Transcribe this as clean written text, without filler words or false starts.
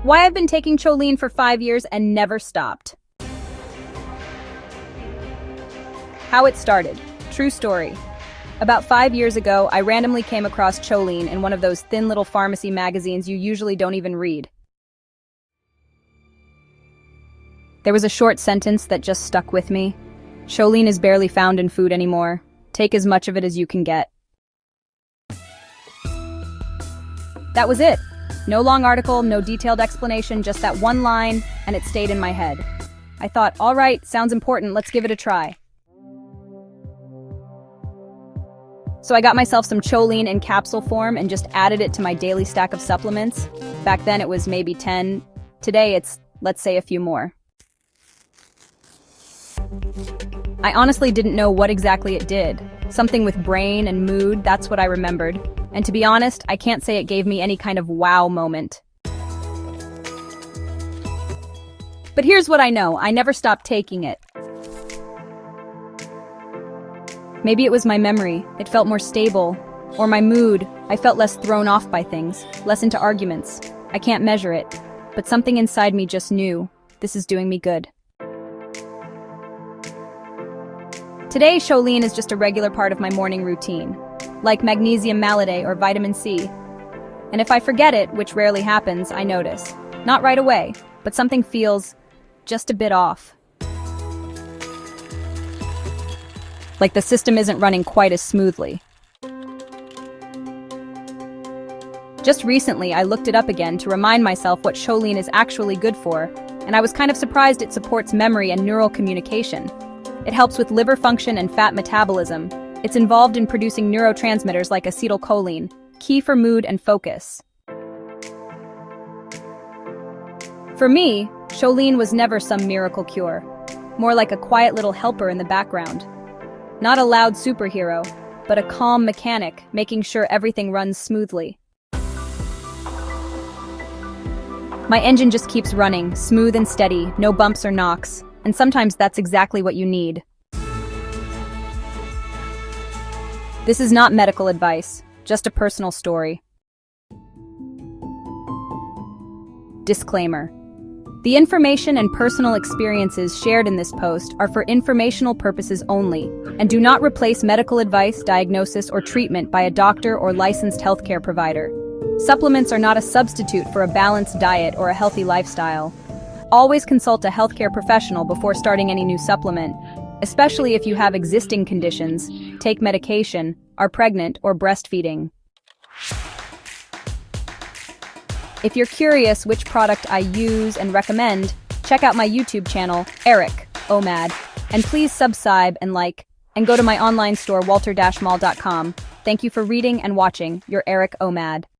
Why I've been taking Choline for 5 years and never stopped. How it started. True story. About 5 years ago, I randomly came across Choline in one of those thin little pharmacy magazines you usually don't even read. There was a short sentence that just stuck with me. Choline is barely found in food anymore. Take as much of it as you can get. That was it. No long article, no detailed explanation, just that one line, and it stayed in my head. I thought, all right, sounds important, let's give it a try. So I got myself some Choline in capsule form and just added it to my daily stack of supplements. Back then it was maybe 10. Today it's, let's say, a few more. I honestly didn't know what exactly it did. Something with brain and mood, that's what I remembered. And to be honest, I can't say it gave me any kind of wow moment. But here's what I know, I never stopped taking it. Maybe it was my memory, it felt more stable. Or my mood, I felt less thrown off by things, less into arguments. I can't measure it, but something inside me just knew, this is doing me good. Today, Choline is just a regular part of my morning routine, like magnesium malate or vitamin C. And if I forget it, which rarely happens, I notice. Not right away, but something feels just a bit off. Like the system isn't running quite as smoothly. Just recently, I looked it up again to remind myself what Choline is actually good for, and I was kind of surprised it supports memory and neural communication. It helps with liver function and fat metabolism. It's involved in producing neurotransmitters like acetylcholine, key for mood and focus. For me, Choline was never some miracle cure, more like a quiet little helper in the background. Not a loud superhero, but a calm mechanic, making sure everything runs smoothly. My engine just keeps running, smooth and steady, no bumps or knocks, and sometimes that's exactly what you need. This is not medical advice, just a personal story. Disclaimer. The information and personal experiences shared in this post are for informational purposes only and do not replace medical advice, diagnosis, or treatment by a doctor or licensed healthcare provider. Supplements are not a substitute for a balanced diet or a healthy lifestyle. Always consult a healthcare professional before starting any new supplement, especially if you have existing conditions, take medication, are pregnant, or breastfeeding. If you're curious which product I use and recommend, check out my YouTube channel, Eric OMAD, and please subscribe and like, and go to my online store, walter-mall.com. Thank you for reading and watching. Your Eric OMAD.